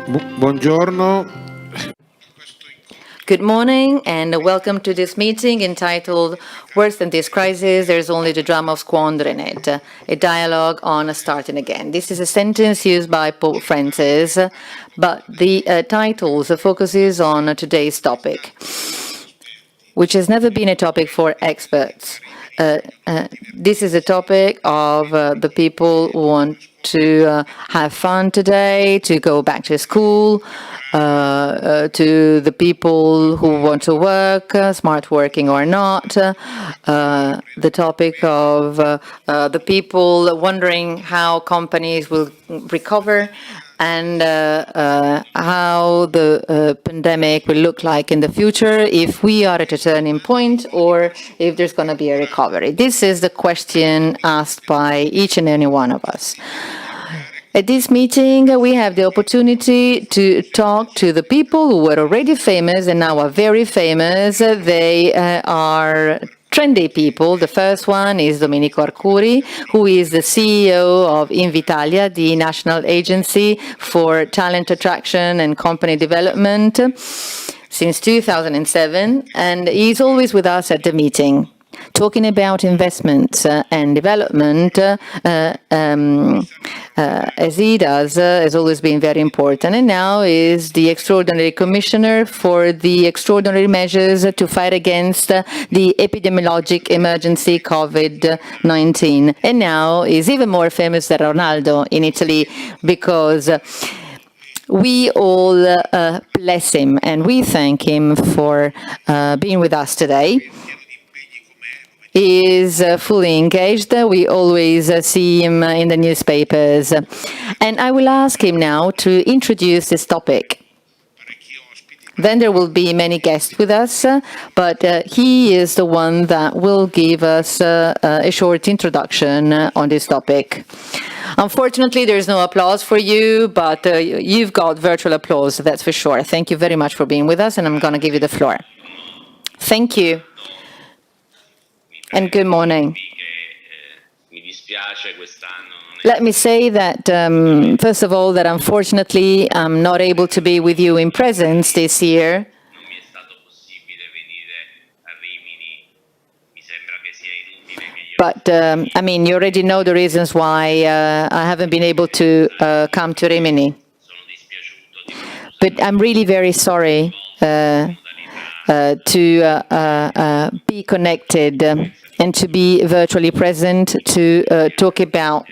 Buongiorno. Good morning and welcome to this meeting entitled Worse Than This Crisis, There's Only the Drama of Squandering It, a dialogue on starting again. This is a sentence used by Pope Francis, but the title focuses on today's topic, which has never been a topic for experts. This is a topic of the people who want to have fun today, to go back to school, to the people who want to work, smart working or not, the topic of the people wondering how companies will recover, and how the pandemic will look like in the future, if we are at a turning point or if there's going to be a recovery. This is the question asked by each and any one of us. At this meeting, we have the opportunity to talk to the people who were already famous and now are very famous. They are trendy people. The first one is Domenico Arcuri, who is the CEO of Invitalia, the National Agency for Talent Attraction and Company Development, since 2007, and he's always with us at the meeting, talking about investments and development, as he does, has always been very important. And now is the extraordinary commissioner for the extraordinary measures to fight against the epidemiologic emergency COVID-19. And now is even more famous than Ronaldo in Italy, because we all bless him and we thank him for being with us today. He is fully engaged. We always see him in the newspapers. And I will ask him now to introduce this topic. Then there will be many guests with us, but he is the one that will give us a short introduction on this topic. Unfortunately, there's no applause for you, but you've got virtual applause, that's for sure. Thank you very much for being with us, and I'm going to give you the floor. Thank you. And good morning. Let me say that, first of all, that unfortunately I'm not able to be with you in presence this year. But, I mean, you already know the reasons why I haven't been able to come to Rimini. But I'm really very sorry to be connected and to be virtually present to talk about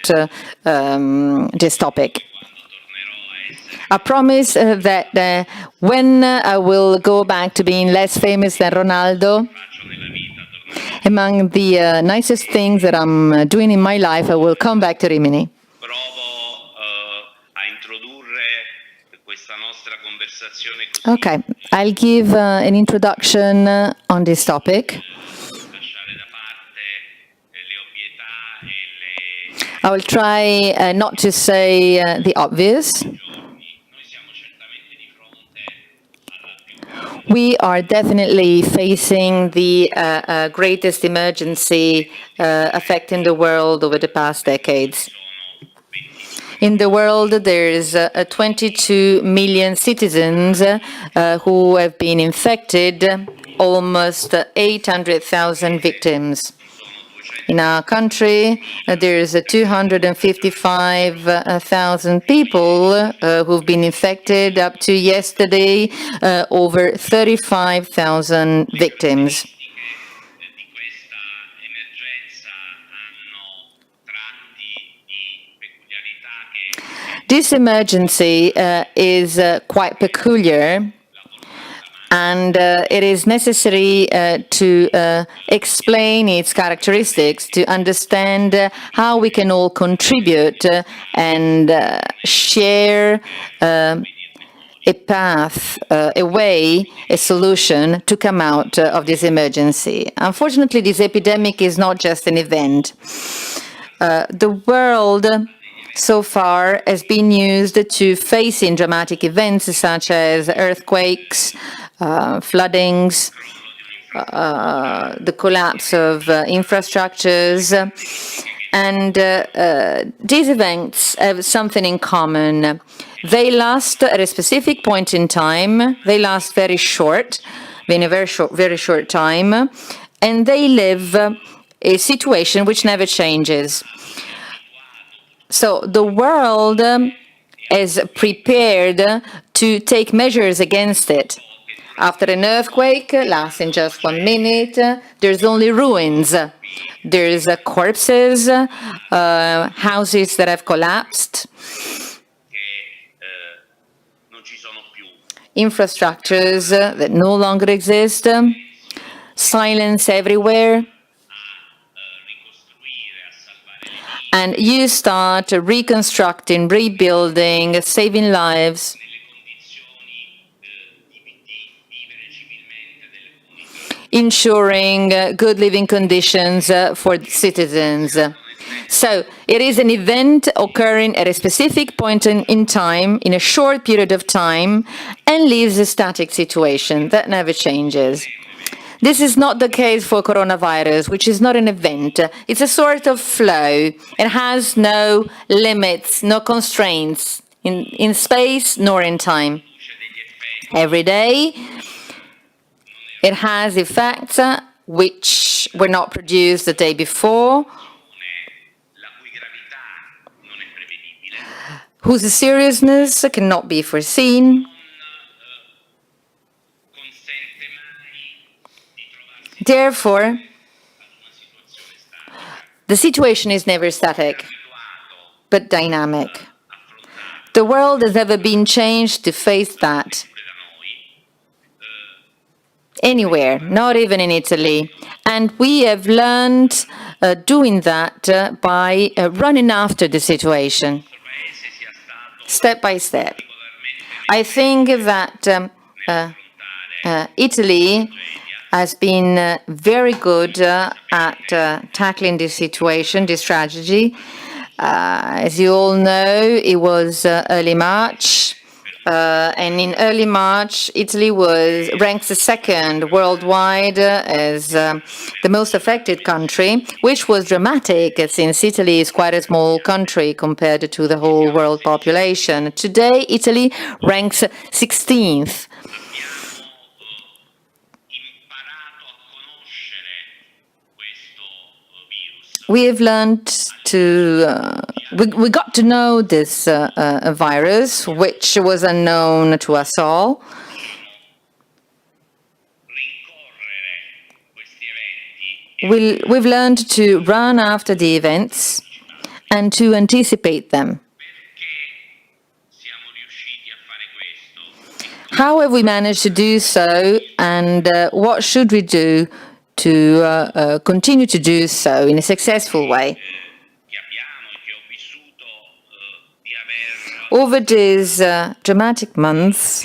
this topic. I promise that when I will go back to being less famous than Ronaldo, among the nicest things that I'm doing in my life, I will come back to Rimini. Okay, I'll give an introduction on this topic. I will try not to say the obvious. We are definitely facing the greatest emergency affecting the world over the past decades. In the world, there's 22 million citizens who have been infected, almost 800,000 victims. In our country, there's 255,000 people who've been infected. Up to yesterday, over 35,000 victims. This emergency is quite peculiar, and it is necessary to explain its characteristics, to understand how we can all contribute and share a path, a way, a solution to come out of this emergency. Unfortunately, this epidemic is not just an event. The world so far has been used to facing dramatic events such as earthquakes, floodings, the collapse of infrastructures, And these events have something in common. They last at a specific point in time. They last very short, in a very short time, and they live a situation which never changes. So the world is prepared to take measures against it. After an earthquake lasting just 1 minute, there's only ruins. There's corpses, houses that have collapsed, infrastructures that no longer exist, silence everywhere. And you start reconstructing, rebuilding, saving lives. Ensuring good living conditions for citizens. So it is an event occurring at a specific point in time, in a short period of time, and leaves a static situation that never changes. This is not the case for coronavirus, which is not an event. It's a sort of flow. It has no limits, no constraints in space nor in time. Every day, it has effects which were not produced the day before, whose seriousness cannot be foreseen. Therefore, the situation is never static, but dynamic. The world has never been changed to face that. Anywhere, not even in Italy. And we have learned doing that by running after the situation, step by step. I think that Italy has been very good at tackling this situation, this tragedy. As you all know, it was early March. And in early March, Italy ranks second worldwide as the most affected country, which was dramatic since Italy is quite a small country compared to the whole world population. Today, Italy ranks 16th. We have learned we got to know this virus, which was unknown to us all. We've learned to run after the events and to anticipate them. How have we managed to do so, and what should we do to continue to do so in a successful way? Over these dramatic months,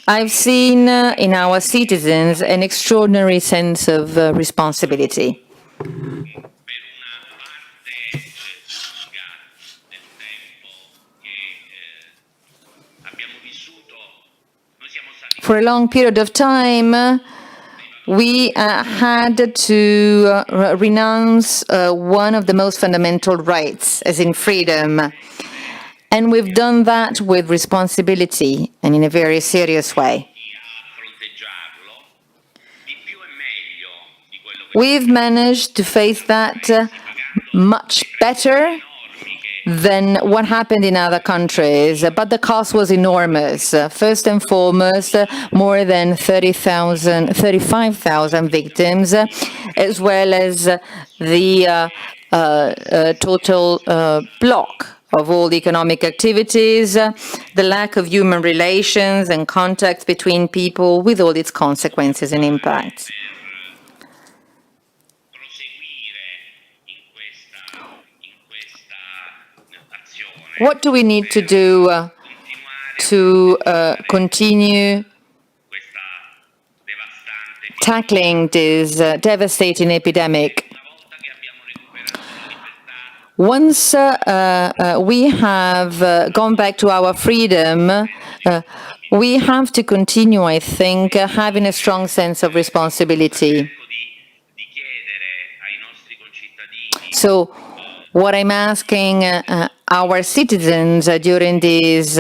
I've seen in our citizens an extraordinary sense of responsibility. For a long period of time, we had to renounce one of the most fundamental rights, as in freedom. And we've done that with responsibility and in a very serious way. We've managed to face that much better than what happened in other countries, but the cost was enormous. First and foremost, more than 35,000 victims, as well as the total block of all the economic activities, the lack of human relations and contact between people with all its consequences and impacts. What do we need to do to continue tackling this devastating epidemic? Once we have gone back to our freedom, we have to continue, I think, having a strong sense of responsibility. So what I'm asking our citizens during these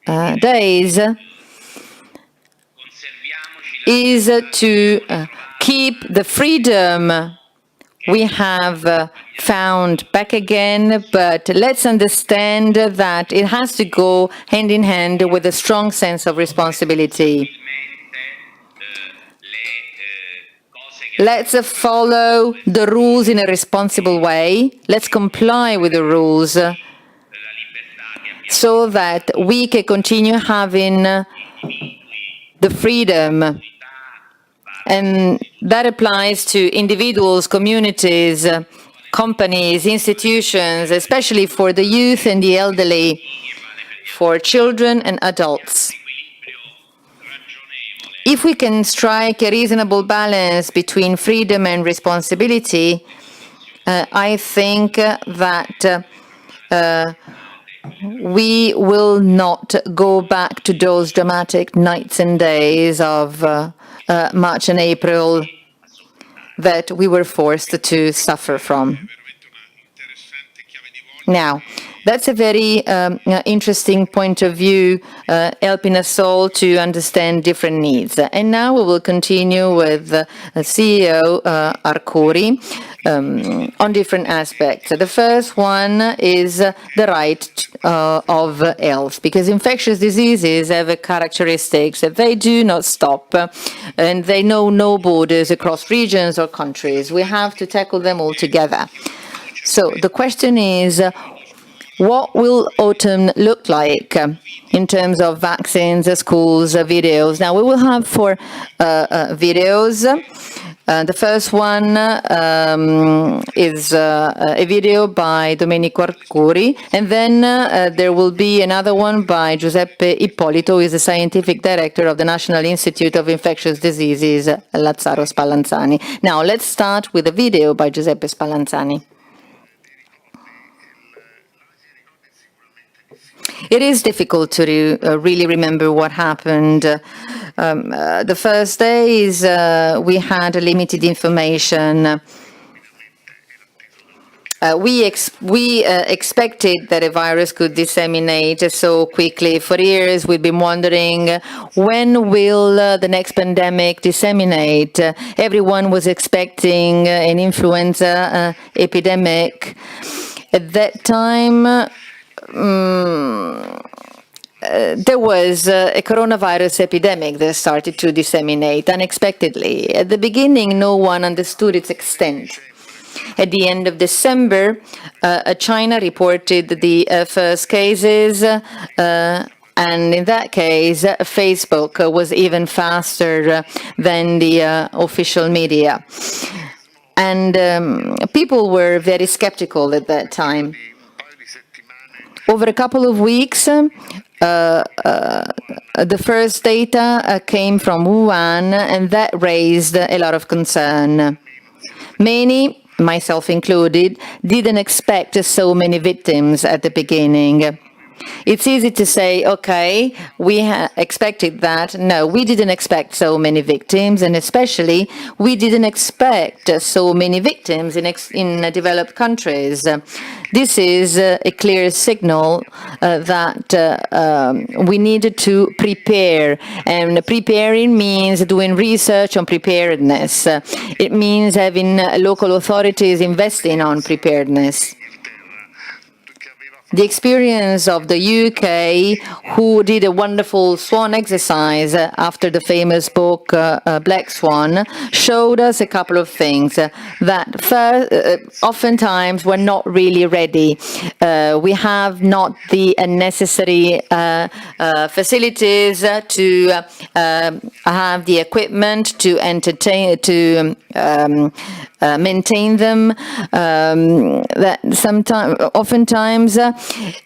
days is to keep the freedom we have found back again, but let's understand that it has to go hand in hand with a strong sense of responsibility. Let's follow the rules in a responsible way. Let's comply with the rules so that we can continue having the freedom. And that applies to individuals, communities, companies, institutions, especially for the youth and the elderly, for children and adults. If we can strike a reasonable balance between freedom and responsibility, I think that we will not go back to those dramatic nights and days of March and April that we were forced to suffer from. Now, that's a very interesting point of view, helping us all to understand different needs. And now we will continue with CEO Arcuri on different aspects. The first one is the right of health, because infectious diseases have a characteristics that they do not stop, and they know no borders across regions or countries. We have to tackle them all together. So the question is, what will autumn look like in terms of vaccines, schools, videos? Now, we will have 4 videos. The first one is a video by Domenico Arcuri, and then there will be another one by Giuseppe Ippolito, who is the scientific director of the National Institute of Infectious Diseases, Lazzaro Spallanzani. Now, let's start with a video by Giuseppe Spallanzani. It is difficult to really remember what happened. The first days we had limited information. We expected that a virus could disseminate so quickly. For years we've been wondering, when will the next pandemic disseminate? Everyone was expecting an influenza epidemic. At that time, there was a coronavirus epidemic that started to disseminate unexpectedly. At the beginning, no one understood its extent. At the end of December, China reported the first cases, and in that case, Facebook was even faster than the official media. And people were very skeptical at that time. Over a couple of weeks, the first data came from Wuhan, and that raised a lot of concern. Many, myself included, didn't expect so many victims at the beginning. It's easy to say, okay, we expected that. No, we didn't expect so many victims, and especially we didn't expect so many victims in developed countries. This is a clear signal that we needed to prepare, and preparing means doing research on preparedness. It means having local authorities investing on preparedness. The experience of the UK, who did a wonderful swan exercise after the famous book Black Swan, showed us a couple of things. That first, oftentimes we're not really ready. We have not the necessary facilities to have the equipment to entertain, to maintain them. Oftentimes,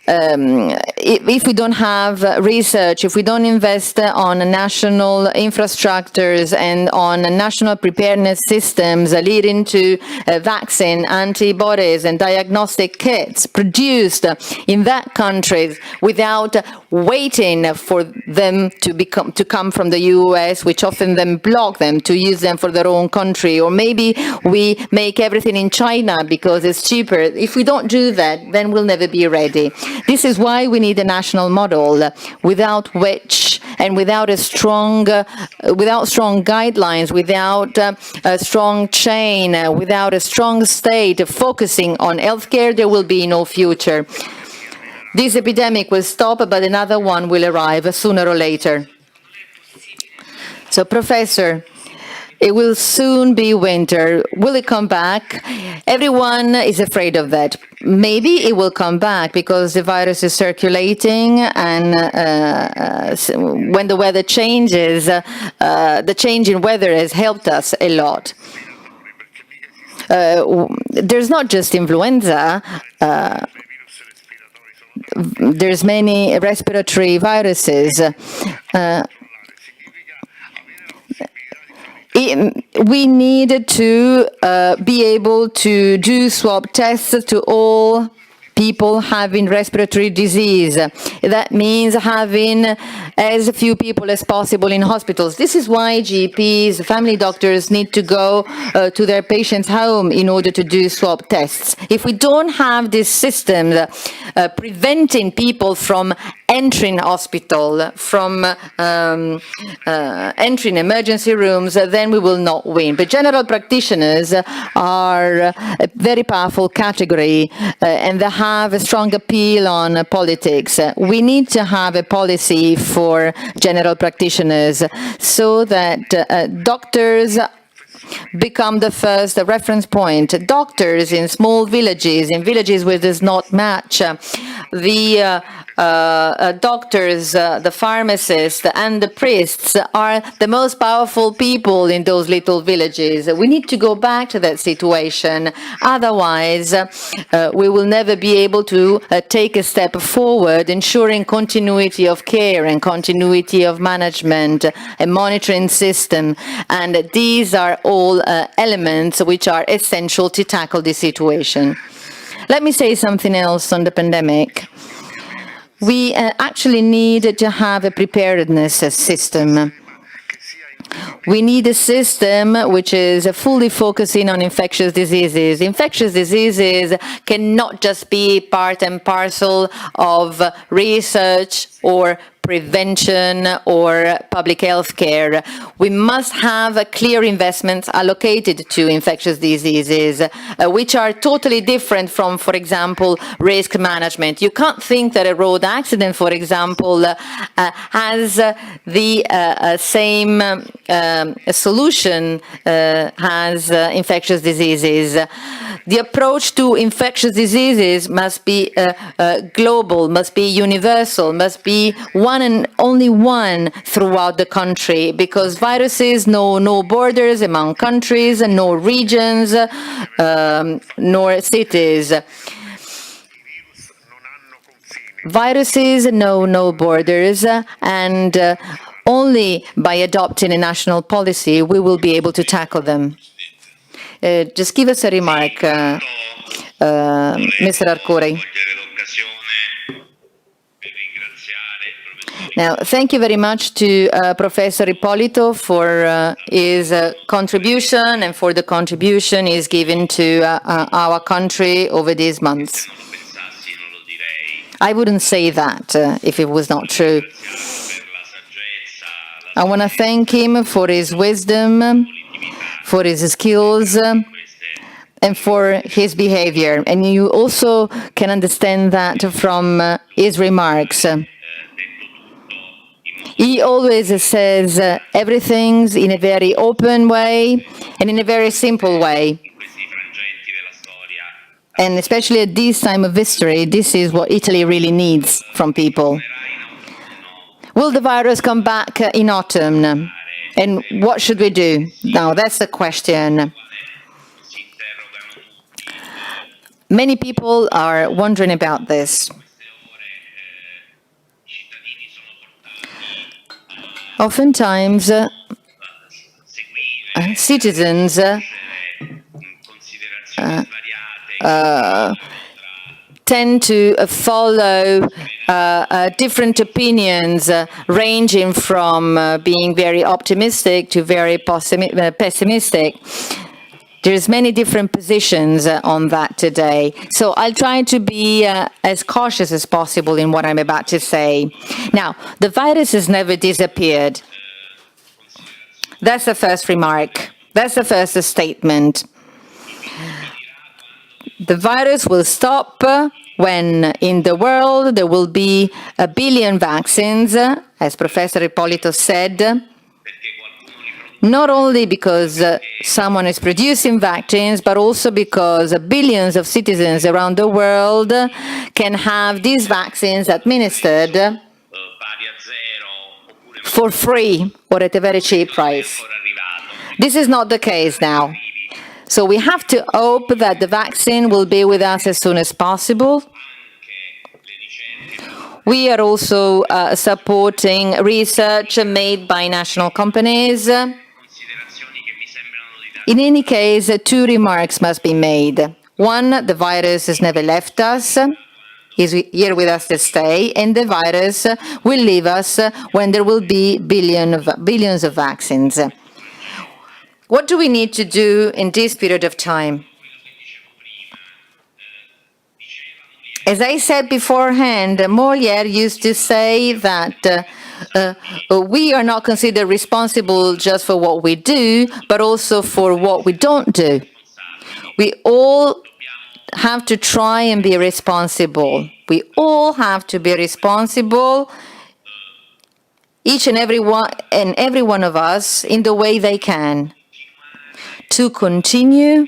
if we don't have research, if we don't invest on national infrastructures and on national preparedness systems leading to vaccine, antibodies and diagnostic kits produced in that country without waiting for them to come from the US, which often then block them to use them for their own country, or maybe we we make everything in China because it's cheaper. If we don't do that, then we'll never be ready. This is why we need a national model, without which and without strong guidelines, without a strong chain, without a strong state focusing on healthcare, there will be no future. This epidemic will stop, but another one will arrive sooner or later. So, Professor, it will soon be winter. Will it come back? Everyone is afraid of that. Maybe it will come back because the virus is circulating, and when the weather changes, the change in weather has helped us a lot. There's not just influenza. There's many respiratory viruses. We need to be able to do swab tests to all people having respiratory disease. That means having as few people as possible in hospitals. This is why GPs, family doctors need to go to their patients' home in order to do swab tests. If we don't have this system preventing people from entering hospital, from entering emergency rooms, then we will not win. But general practitioners are a very powerful category, and they have a strong appeal on politics. We need to have a policy for general practitioners so that doctors become the first reference point. Doctors in small villages, in villages where there's not much, the doctors, the pharmacists, and the priests are the most powerful people in those little villages. We need to go back to that situation. Otherwise, we will never be able to take a step forward, ensuring continuity of care and continuity of management, a monitoring system. And these are all elements which are essential to tackle this situation. Let me say something else on the pandemic. We actually need to have a preparedness system. We need a system which is fully focusing on infectious diseases. Infectious diseases cannot just be part and parcel of research or prevention or public health care. We must have clear investments allocated to infectious diseases, which are totally different from, for example, risk management. You can't think that a road accident, for example, has the same solution as infectious diseases. The approach to infectious diseases must be global, must be universal, must be one and only one throughout the country, because viruses know no borders among countries, no regions, nor cities. Viruses know no borders, and only by adopting a national policy we will be able to tackle them. Just give us a remark, Mr. Arcuri. Now, thank you very much to Professor Ippolito for his contribution and for the contribution he's given to our country over these months. I wouldn't say that if it was not true. I want to thank him for his wisdom, for his skills, and for his behavior. And you also can understand that from his remarks. He always says everything in a very open way and in a very simple way. And especially at this time of history, this is what Italy really needs from people. Will the virus come back in autumn? And what should we do? Now, that's the question. Many people are wondering about this. Oftentimes, citizens tend to follow different opinions, ranging from being very optimistic to very pessimistic. There's many different positions on that today. So I'll try to be as cautious as possible in what I'm about to say. Now, the virus has never disappeared. That's the first remark. That's the first statement. The virus will stop when in the world there will be 1 billion vaccines, as Professor Ippolito said, not only because someone is producing vaccines, but also because billions of citizens around the world can have these vaccines administered for free or at a very cheap price. This is not the case now. So we have to hope that the vaccine will be with us as soon as possible. We are also supporting research made by national companies. In any case, 2 remarks must be made. One, the virus has never left us, is here with us to stay, and the virus will leave us when there will be billions of vaccines. What do we need to do in this period of time? As I said beforehand, Molière used to say that we are not considered responsible just for what we do, but also for what we don't do. We all have to try and be responsible. We all have to be responsible, each and every one of us, in the way they can, to continue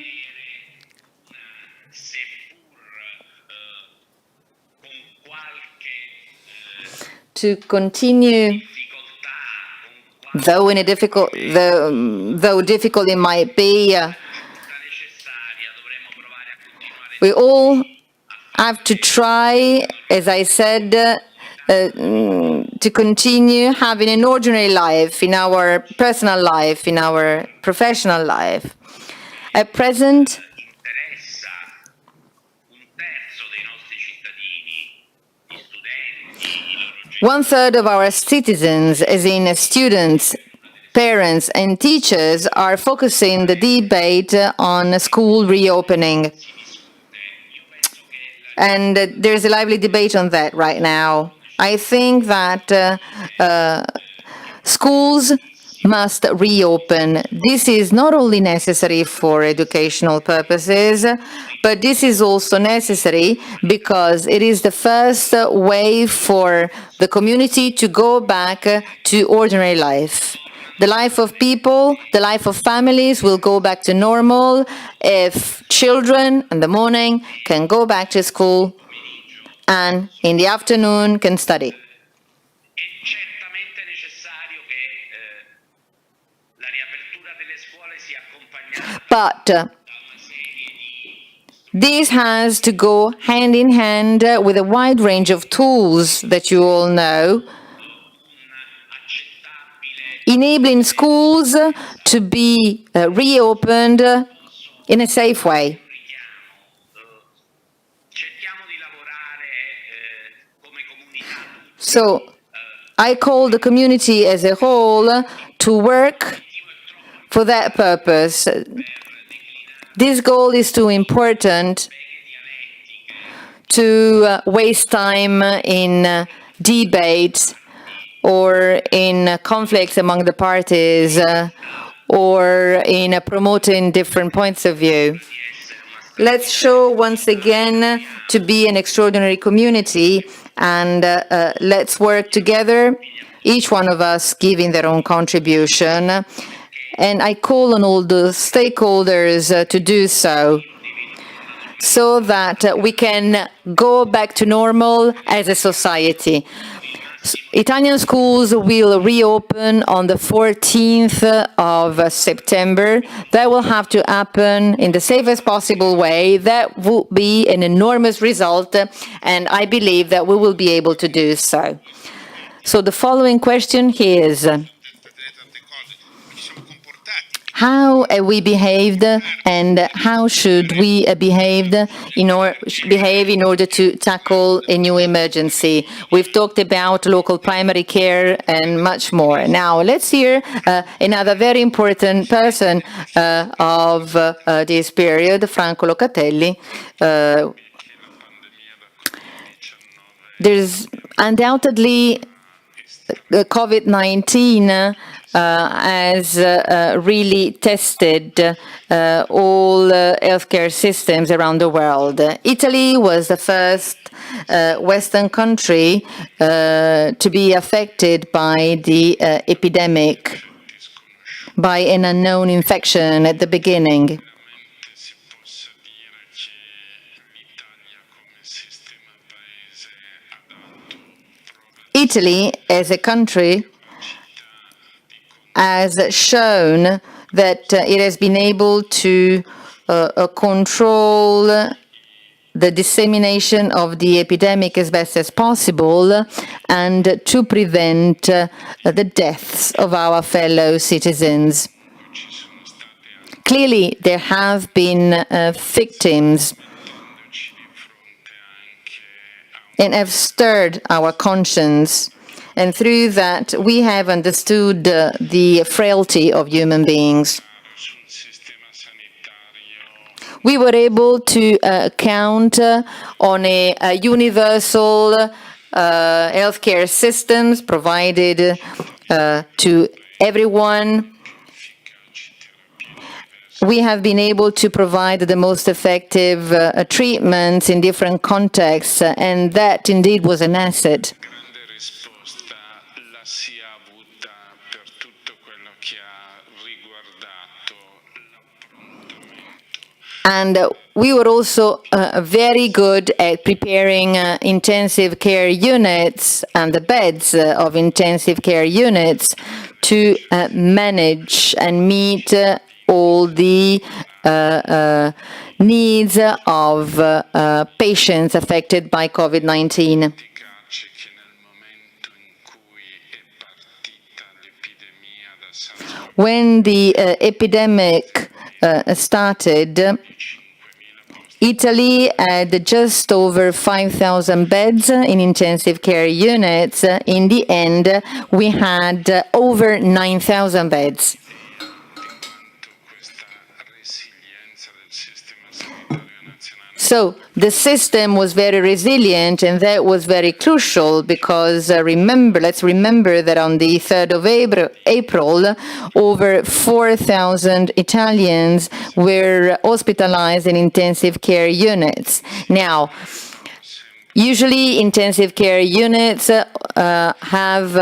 though difficult it might be. We all have to try, as I said, to continue having an ordinary life in our personal life, in our professional life. At present, 1/3 of our citizens, as in students, parents, and teachers, are focusing the debate on school reopening. And there's a lively debate on that right now. I think that schools must reopen. This is not only necessary for educational purposes, but this is also necessary because it is the first way for the community to go back to ordinary life. The life of people, the life of families will go back to normal if children in the morning can go back to school and in the afternoon can study. But this has to go hand in hand with a wide range of tools that you all know, enabling schools to be reopened in a safe way. So I call the community as a whole to work for that purpose. This goal is too important to waste time in debates or in conflicts among the parties or in promoting different points of view. Let's show once again to be an extraordinary community, and let's work together, each one of us giving their own contribution. And I call on all the stakeholders to do so that we can go back to normal as a society. Italian schools will reopen on the 14th of September. That will have to happen in the safest possible way. That will be an enormous result, and I believe that we will be able to do so. So the following question is, How we behaved and how should we behave in order to tackle a new emergency. We've talked about local primary care and much more. Now let's hear another very important person of this period, Franco Locatelli. There's undoubtedly COVID-19 has really tested all healthcare systems around the world. Italy was the first Western country to be affected by the epidemic, by an unknown infection at the beginning. Italy, as a country, has shown that it has been able to control the dissemination of the epidemic as best as possible and to prevent the deaths of our fellow citizens. Clearly, there have been victims and have stirred our conscience. And through that, we have understood the frailty of human beings. We were able to count on a universal healthcare systems provided to everyone. We have been able to provide the most effective treatments in different contexts, and that indeed was an asset. And we were also very good at preparing intensive care units and the beds of intensive care units to manage and meet all the needs of patients affected by COVID-19. When the epidemic started, Italy had just over 5,000 beds in intensive care units. In the end, we had over 9,000 beds. So the system was very resilient, and that was very crucial because let's remember that on the 3rd of April, over 4,000 Italians were hospitalized in intensive care units. Now, usually intensive care units have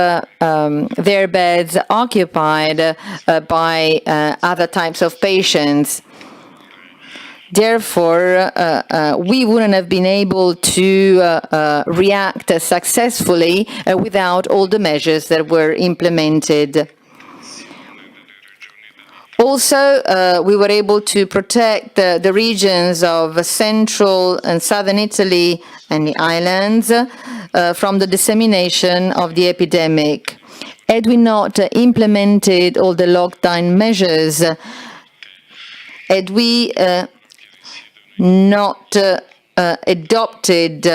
their beds occupied by other types of patients. Therefore, we wouldn't have been able to react successfully without all the measures that were implemented. Also, we were able to protect the regions of central and southern Italy and the islands from the dissemination of the epidemic. Had we not implemented all the lockdown measures, had we not adopted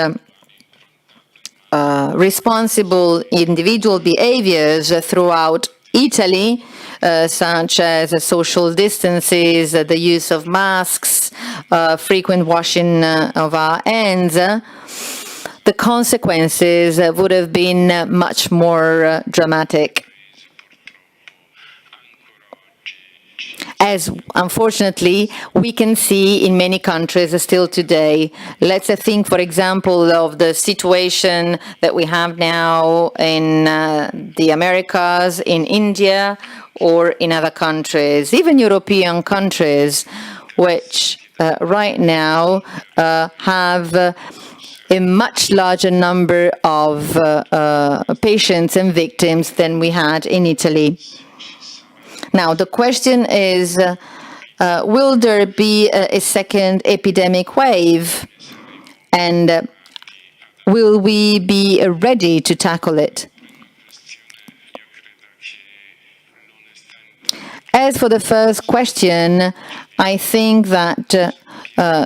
responsible individual behaviors throughout Italy, such as social distances, the use of masks, frequent washing of our hands, the consequences would have been much more dramatic. As unfortunately we can see in many countries still today. Let's think, for example, of the situation that we have now in the Americas, in India, or in other countries, even European countries, which right now have a much larger number of patients and victims than we had in Italy. Now, the question is, will there be a second epidemic wave? And will we be ready to tackle it? As for the first question, I think that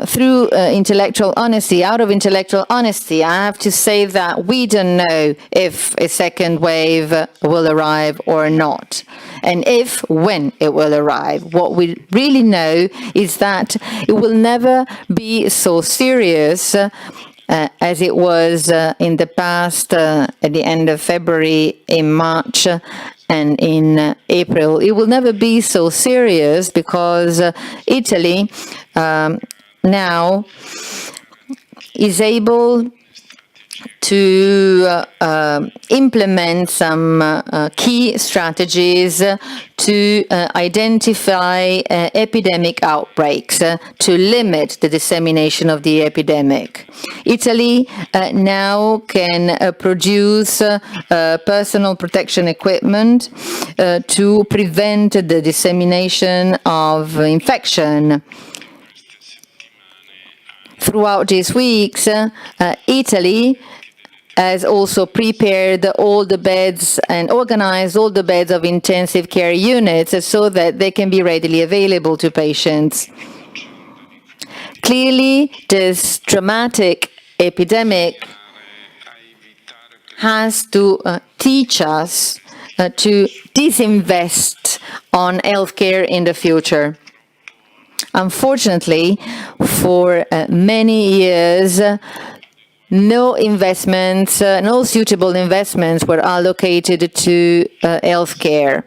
through intellectual honesty, out of intellectual honesty, I have to say that we don't know if a second wave will arrive or not, and when it will arrive. What we really know is that it will never be so serious as it was in the past, at the end of February, in March, and in April. It will never be so serious because Italy now is able to implement some key strategies to identify epidemic outbreaks, to limit the dissemination of the epidemic. Italy now can produce personal protection equipment to prevent the dissemination of infection. Throughout these weeks, Italy has also prepared all the beds and organized all the beds of intensive care units so that they can be readily available to patients. Clearly, this dramatic epidemic has to teach us to disinvest on healthcare in the future. Unfortunately, for many years, no investments, no suitable investments were allocated to healthcare.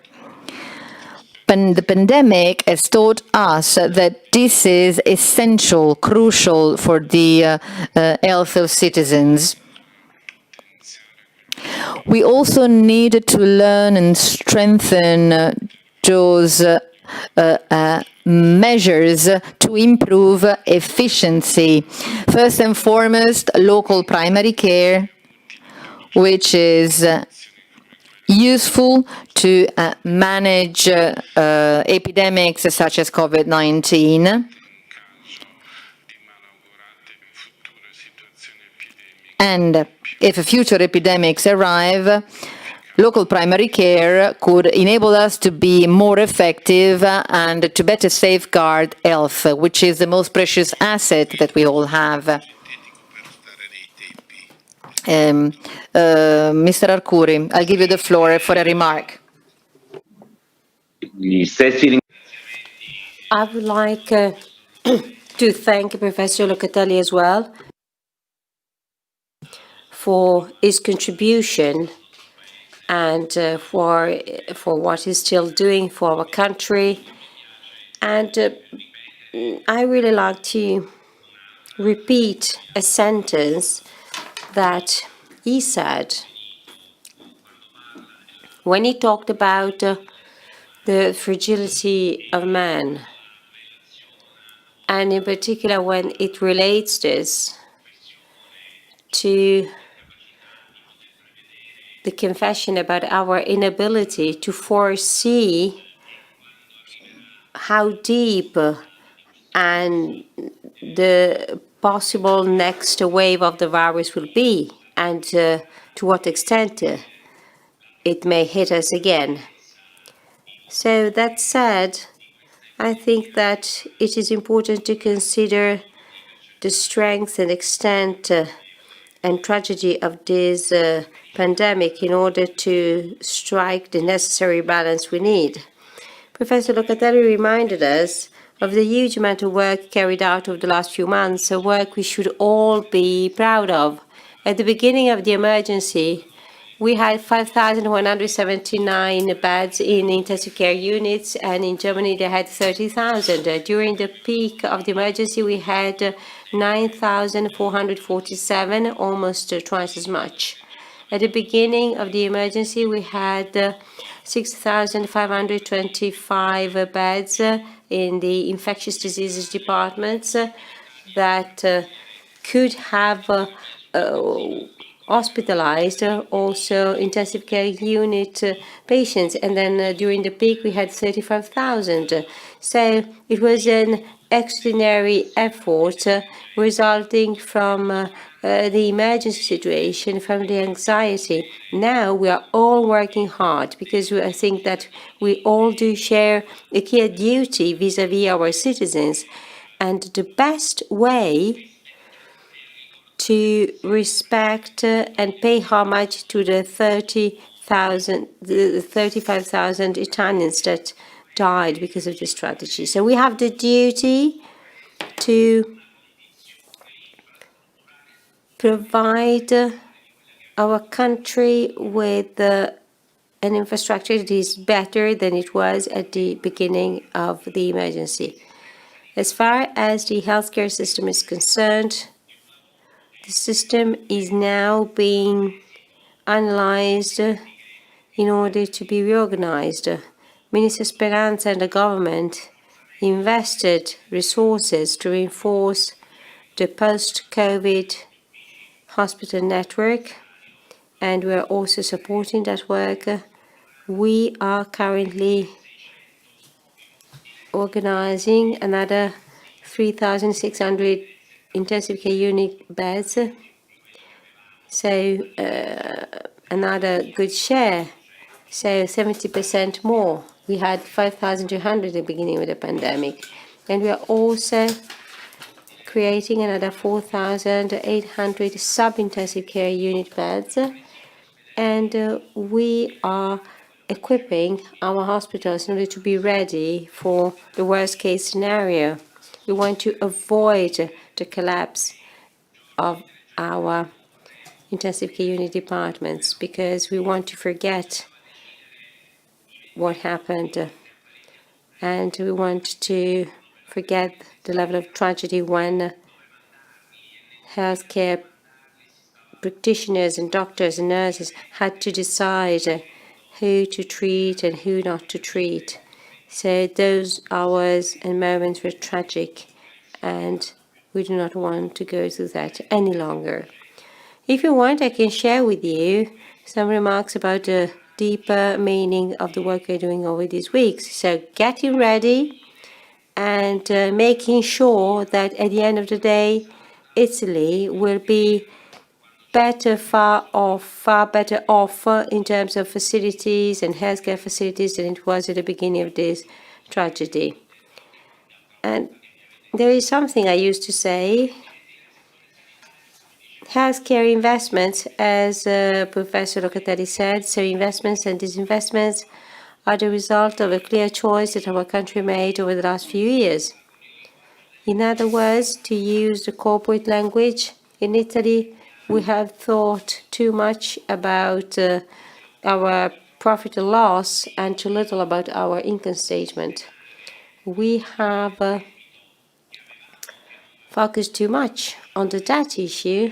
The pandemic has taught us that this is essential, crucial for the health of citizens. We also need to learn and strengthen those measures to improve efficiency. First and foremost, local primary care, which is useful to manage epidemics such as COVID-19. And if future epidemics arrive, local primary care could enable us to be more effective and to better safeguard health, which is the most precious asset that we all have. Mr. Arcuri, I'll give you the floor for a remark. I would like to thank Professor Locatelli as well for his contribution and for what he's still doing for our country. And I really like to repeat a sentence that he said when he talked about the fragility of man, and in particular when it relates this to the confession about our inability to foresee how deep and the possible next wave of the virus will be, and to what extent it may hit us again. So that said, I think that it is important to consider the strength and extent and tragedy of this pandemic in order to strike the necessary balance we need. Professor Locatelli reminded us of the huge amount of work carried out over the last few months, a work we should all be proud of. At the beginning of the emergency, we had 5,179 beds in intensive care units, and in Germany they had 30,000. During the peak of the emergency, we had 9,447, almost twice as much. At the beginning of the emergency, we had 6,525 beds in the infectious diseases departments that could have hospitalized also intensive care unit patients. And then during the peak, we had 35,000. So it was an extraordinary effort resulting from the emergency situation, from the anxiety. Now we are all working hard because I think that we all do share a clear duty vis-à-vis our citizens. And the best way to respect and pay homage to the 35,000 Italians that died because of this tragedy. So we have the duty to provide our country with an infrastructure that is better than it was at the beginning of the emergency. As far as the healthcare system is concerned, the system is now being analyzed in order to be reorganized. Minister Speranza and the government invested resources to reinforce the post-COVID hospital network, and we are also supporting that work. We are currently organizing another 3,600 intensive care unit beds, so another good share, so 70% more. We had 5,200 at the beginning of the pandemic, and we are also creating another 4,800 sub-intensive care unit beds, and we are equipping our hospitals in order to be ready for the worst case scenario. We want to avoid the collapse of our intensive care unit departments because we want to forget what happened, and we want to forget the level of tragedy when healthcare practitioners and doctors and nurses had to decide who to treat and who not to treat. So those hours and moments were tragic, and we do not want to go through that any longer. If you want, I can share with you some remarks about the deeper meaning of the work we're doing over these weeks. So getting ready and making sure that at the end of the day, Italy will be far better off in terms of facilities and healthcare facilities than it was at the beginning of this tragedy. And there is something I used to say. Healthcare investments, as Professor Locatelli said, so investments and disinvestments are the result of a clear choice that our country made over the last few years. In other words, to use the corporate language, in Italy, we have thought too much about our profit and loss and too little about our income statement. We have focused too much on the debt issue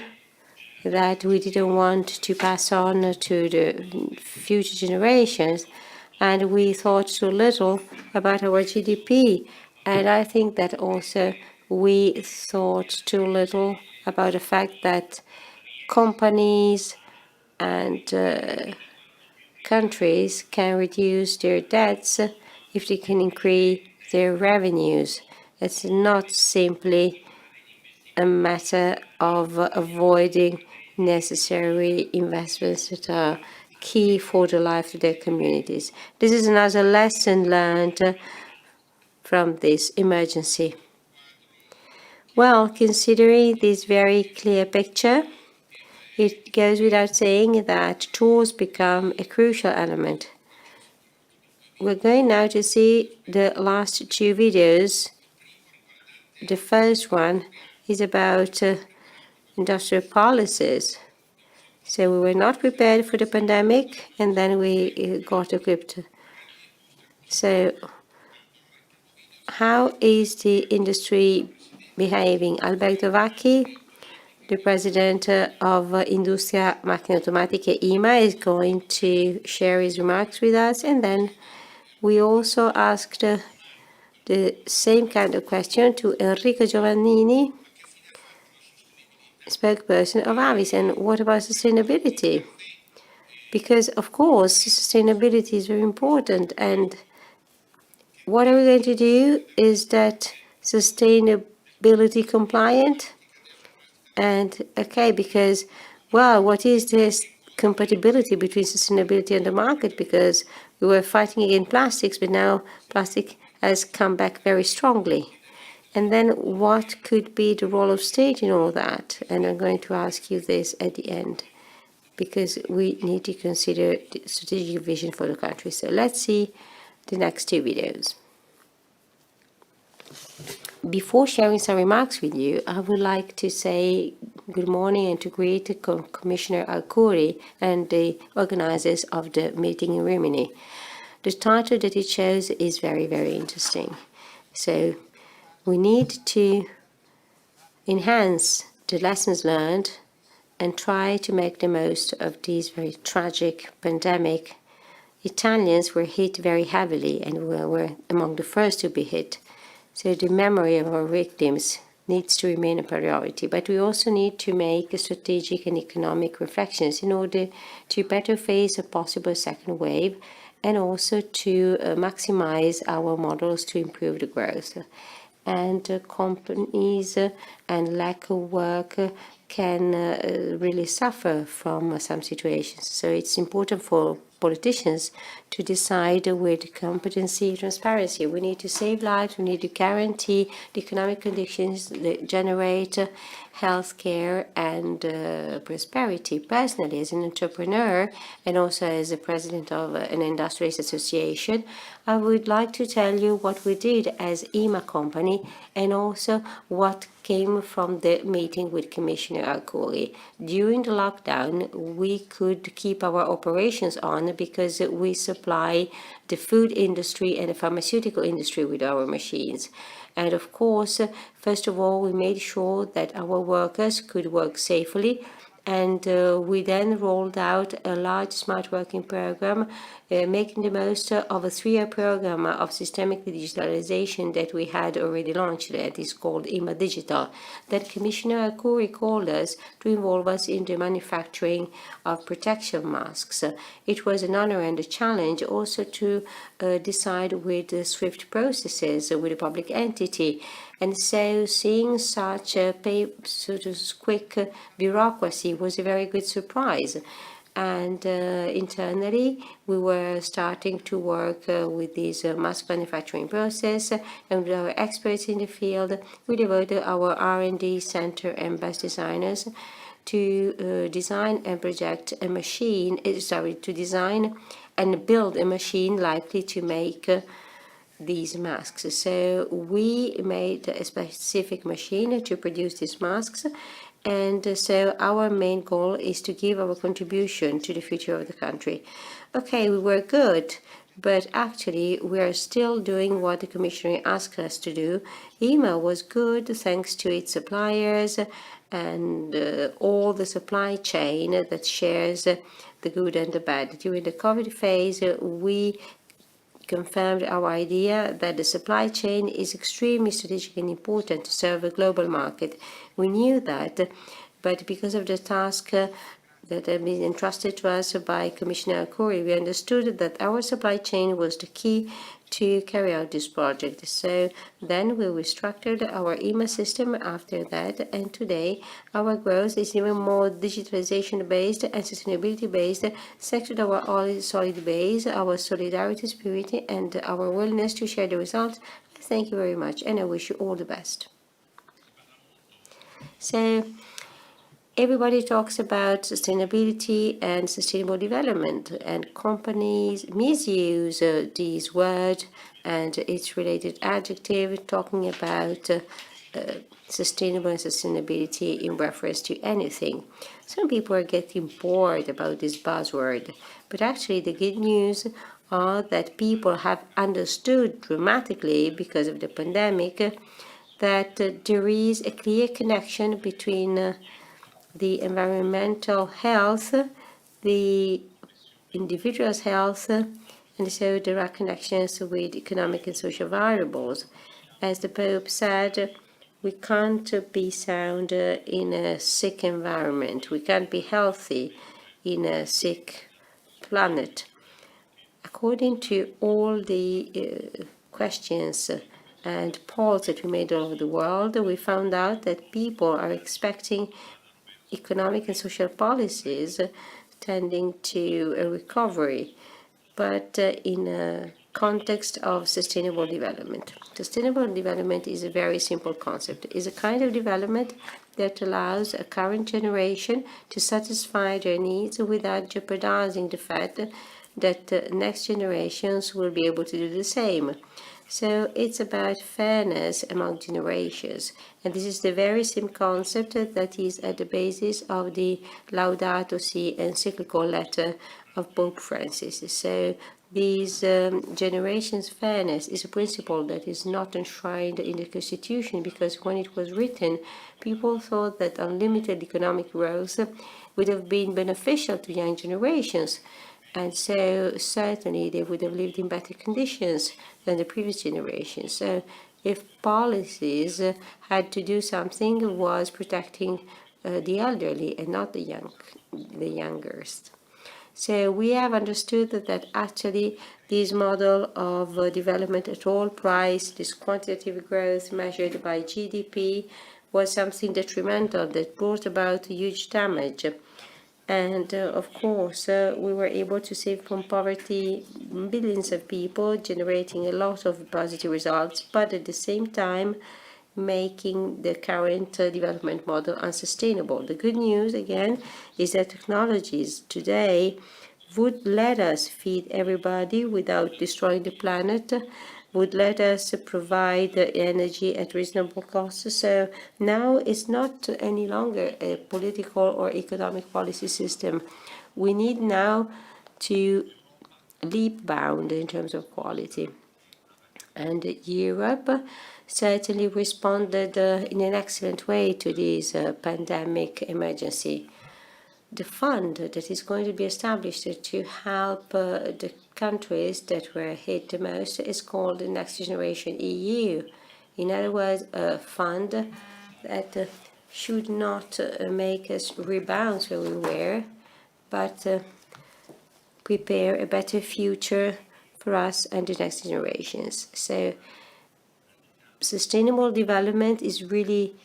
that we didn't want to pass on to the future generations, and we thought too little about our GDP. And I think that also we thought too little about the fact that companies and countries can reduce their debts if they can increase their revenues. It's not simply a matter of avoiding necessary investments that are key for the life of their communities. This is another lesson learned from this emergency. Well, considering this very clear picture, it goes without saying that tools become a crucial element. We're going now to see the last two videos. The first one is about industrial policies. So we were not prepared for the pandemic, and then we got equipped. So how is the industry behaving? Alberto Vacchi, the president of Industria Macchine Automatiche IMA, is going to share his remarks with us, and then we also asked the same kind of question to Enrico Giovannini, spokesperson of ASviS. And what about sustainability? Because, of course, sustainability is very important. And what are we going to do is that sustainability compliant? And okay, because, well, what is this compatibility between sustainability and the market? Because we were fighting against plastics, but now plastic has come back very strongly. And then what could be the role of state in all that? And I'm going to ask you this at the end, because we need to consider the strategic vision for the country. So let's see the next two videos. Before sharing some remarks with you, I would like to say good morning and to greet Commissioner Arcuri and the organizers of the meeting in Rimini. The title that it shows is very, very interesting. So we need to enhance the lessons learned and try to make the most of this very tragic pandemic. Italians were hit very heavily and were among the first to be hit. So the memory of our victims needs to remain a priority, but we also need to make strategic and economic reflections in order to better face a possible second wave and also to maximize our models to improve the growth. And companies and lack of work can really suffer from some situations. So it's important for politicians to decide with competency and transparency. We need to save lives, we need to guarantee the economic conditions that generate health care and prosperity. Personally, as an entrepreneur and also as a president of an industrialist association, I would like to tell you what we did as EMA company and also what came from the meeting with Commissioner Arcuri. During the lockdown, we could keep our operations on because we supply the food industry and the pharmaceutical industry with our machines. And of course, first of all, we made sure that our workers could work safely. And we then rolled out a large smart working program, making the most of a 3-year program of systemic digitalization that we had already launched. That is called IMA Digital. That Commissioner Arcuri called us to involve us in the manufacturing of protection masks. It was an honor and a challenge also to decide with swift processes with a public entity. And so seeing such a quick bureaucracy was a very good surprise. And internally, we were starting to work with this mask manufacturing process, and with our experts in the field, we devoted our R&D center and best designers to design and project a machine, to design and build a machine likely to make these masks. So we made a specific machine to produce these masks, and so our main goal is to give our contribution to the future of the country. Okay, we were good, but actually we are still doing what the Commissioner asked us to do. EMA was good thanks to its suppliers and all the supply chain that shares the good and the bad. During the COVID phase, we confirmed our idea that the supply chain is extremely strategic and important to serve a global market. We knew that, but because of the task that had been entrusted to us by Commissioner Arcuri, we understood that our supply chain was the key to carry out this project. So then we restructured our EMA system after that, and today our growth is even more digitalization based and sustainability based, thanks to our solid base, our solidarity spirit, and our willingness to share the results. Thank you very much, and I wish you all the best. So everybody talks about sustainability and sustainable development, and companies misuse these words and its related adjective, talking about sustainable and sustainability in reference to anything. Some people are getting bored about this buzzword, but actually the good news are that people have understood dramatically because of the pandemic that there is a clear connection between the environmental health, the individual's health, and so there are connections with economic and social variables. As the Pope said, we can't be sound in a sick environment. We can't be healthy in a sick planet. According to all the questions and polls that we made all over the world, we found out that people are expecting economic and social policies tending to a recovery, but in a context of sustainable development. Sustainable development is a very simple concept. It's a kind of development that allows a current generation to satisfy their needs without jeopardizing the fact that next generations will be able to do the same. So it's about fairness among generations. And this is the very same concept that is at the basis of the Laudato Si encyclical letter of Pope Francis. So these generations' fairness is a principle that is not enshrined in the Constitution, because when it was written, people thought that unlimited economic growth would have been beneficial to young generations. And so certainly they would have lived in better conditions than the previous generation. So if policies had to do something, it was protecting the elderly and not the youngest. So we have understood that actually this model of development at all price, this quantitative growth measured by GDP, was something detrimental that brought about huge damage. And of course, we were able to save from poverty billions of people, generating a lot of positive results, but at the same time, making the current development model unsustainable. The good news, again, is that technologies today would let us feed everybody without destroying the planet, would let us provide energy at reasonable costs. So now it's not any longer a political or economic policy system. We need now to leap bound in terms of quality. And Europe certainly responded in an excellent way to this pandemic emergency. The fund that is going to be established to help the countries that were hit the most is called the Next Generation EU. In other words, a fund that should not make us rebound where we were, but prepare a better future for us and the next generations. So sustainable development is really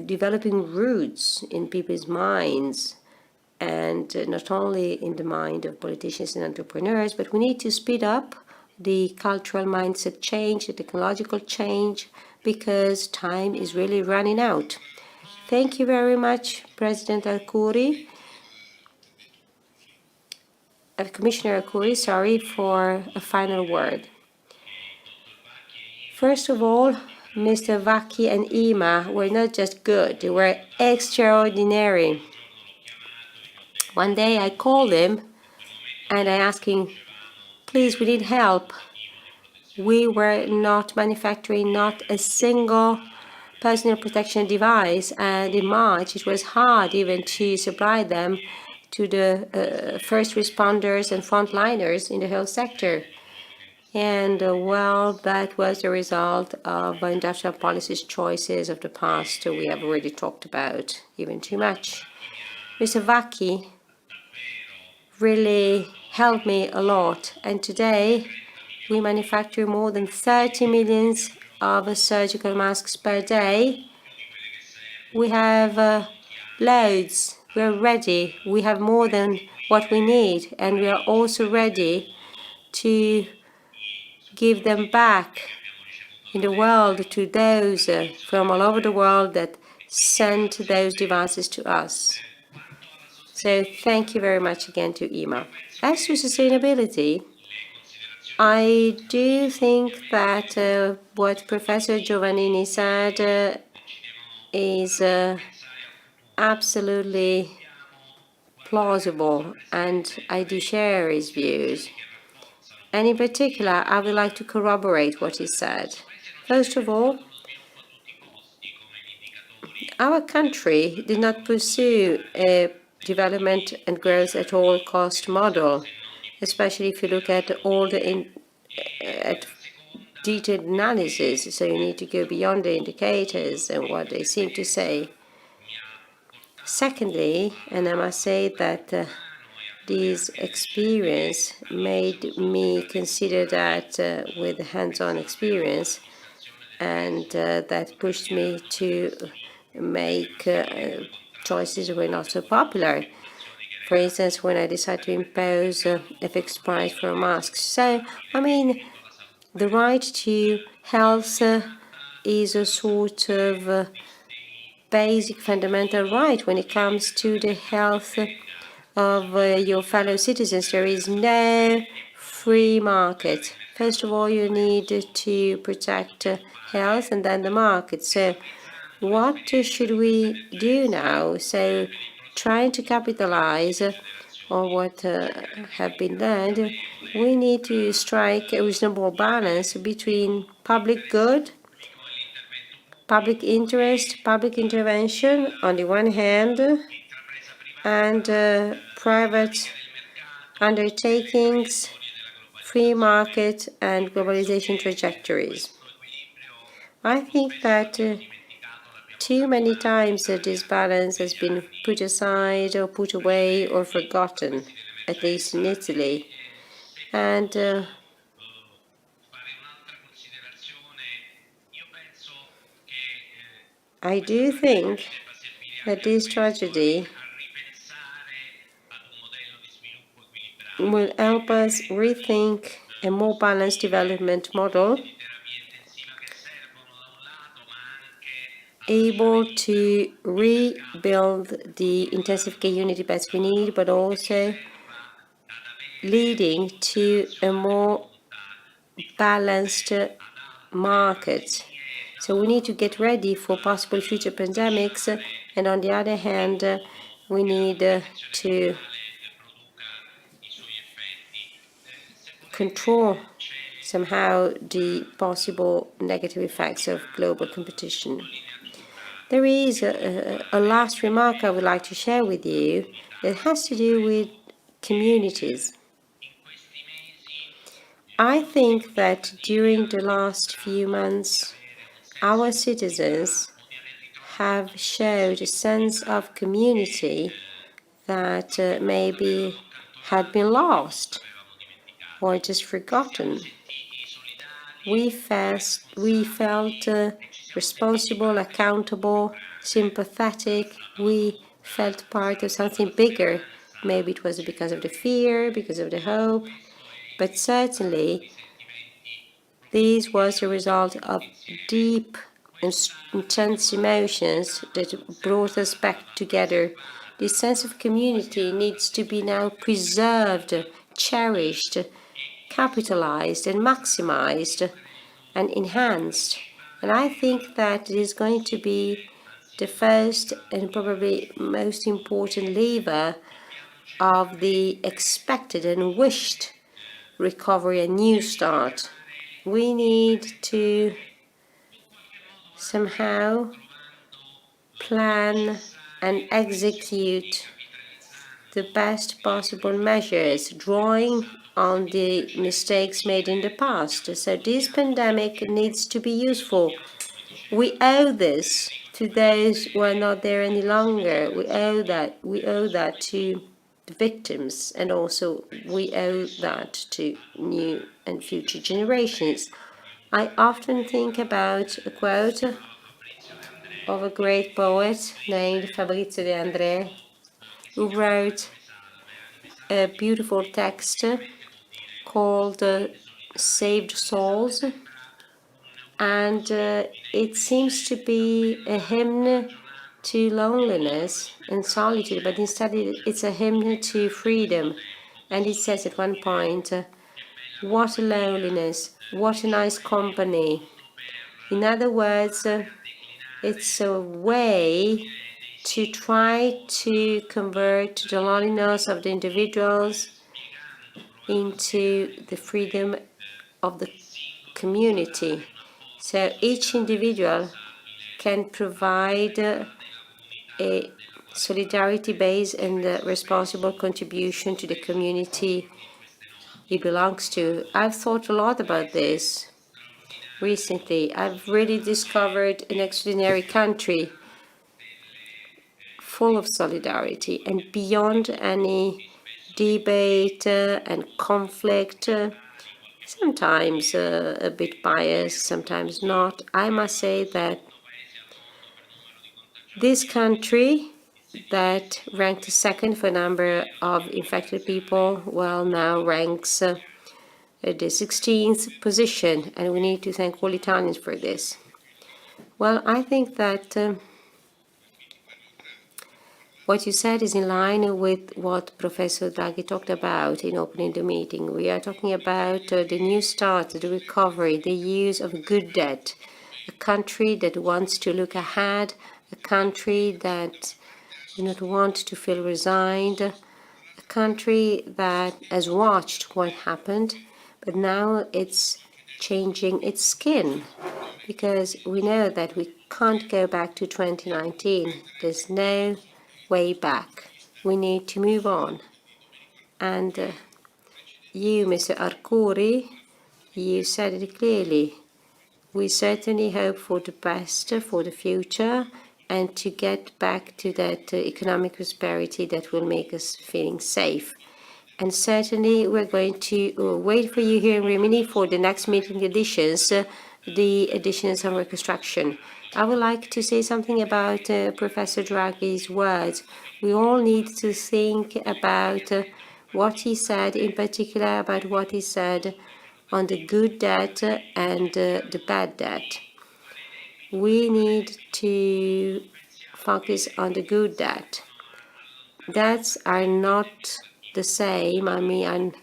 developing roots in people's minds, and not only in the mind of politicians and entrepreneurs, but we need to speed up the cultural mindset change, the technological change, because time is really running out. Thank you very much, President Arcuri. Commissioner Arcuri, sorry, for a final word. First of all, Mr. Vacchi and Ima were not just good, they were extraordinary. One day I called him and I asked him, please, we need help. We were not manufacturing not a single personal protection device, and in March it was hard even to supply them to the first responders and frontliners in the health sector. And well, that was the result of industrial policies choices of the past we have already talked about, even too much. Mr. Vacchi really helped me a lot, and today we manufacture more than 30 million of surgical masks per day. We have loads, we're ready, we have more than what we need, and we are also ready to give them back in the world to those from all over the world that sent those devices to us. So thank you very much again to Ima. As to sustainability, I do think that what Professor Giovannini said is absolutely plausible, and I do share his views. And in particular, I would like to corroborate what he said. First of all, our country did not pursue a development and growth at all cost model, especially if you look at all the at detailed analysis. So you need to go beyond the indicators and what they seem to say. Secondly, and I must say that This experience made me consider that with hands-on experience, and that pushed me to make choices that were not so popular. For instance, when I decided to impose a fixed price for masks. So, I mean, the right to health is a sort of basic fundamental right when it comes to the health of your fellow citizens. There is no free market. First of all, you need to protect health and then the market. So what should we do now? So trying to capitalize on what have been learned, we need to strike a reasonable balance between public good, public interest, public intervention on the one hand, and private undertakings, free market, and globalization trajectories. I think that too many times this balance has been put aside or put away or forgotten, at least in Italy. And I do think that this tragedy will help us rethink a more balanced development model, able to rebuild the intensive care unity beds we need, but also leading to a more balanced market. So we need to get ready for possible future pandemics, and on the other hand, we need to control somehow the possible negative effects of global competition. There is a last remark I would like to share with you that has to do with communities. I think that during the last few months, our citizens have showed a sense of community that maybe had been lost or just forgotten. We felt responsible, accountable, sympathetic. We felt part of something bigger. Maybe it was because of the fear, because of the hope, but certainly this was a result of deep and intense emotions that brought us back together. This sense of community needs to be now preserved, cherished, capitalized and maximized and enhanced. And I think that it is going to be the first and probably most important lever of the expected and wished recovery and new start. We need to somehow plan and execute the best possible measures, drawing on the mistakes made in the past. So this pandemic needs to be useful. We owe this to those who are not there any longer. We owe that to the victims, and also we owe that to new and future generations. I often think about a quote of a great poet named Fabrizio De André, who wrote a beautiful text called Saved Souls, and it seems to be a hymn to loneliness and solitude, but instead it's a hymn to freedom. And it says at one point, what a loneliness, what a nice company. In other words, it's a way to try to convert the loneliness of the individuals into the freedom of the community. So each individual can provide a solidarity-based and responsible contribution to the community he belongs to. I've thought a lot about this recently. I've really discovered an extraordinary country full of solidarity and beyond any debate and conflict, sometimes a bit biased, sometimes not. I must say that this country that ranked second for number of infected people, well, now ranks at the 16th position, and we need to thank all Italians for this. Well, I think that what you said is in line with what Professor Draghi talked about in opening the meeting. We are talking about the new start, the recovery, the use of good debt, a country that wants to look ahead, a country that does not want to feel resigned, a country that has watched what happened, but now it's changing its skin, because we know that we can't go back to 2019. There's no way back. We need to move on. And you, Mr. Arcuri, you said it clearly. We certainly hope for the best for the future and to get back to that economic prosperity that will make us feeling safe. And certainly we're going to wait for you here in Rimini for the next meeting editions, the editions on reconstruction. I would like to say something about Professor Draghi's words. We all need to think about what he said, in particular about what he said on the good debt and the bad debt. We need to focus on the good debt. Debts are not the same. I mean,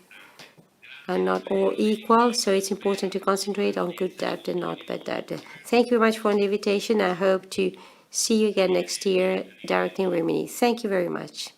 are not all equal, so it's important to concentrate on good debt and not bad debt. Thank you very much for the invitation. I hope to see you again next year directly in Rimini. Thank you very much.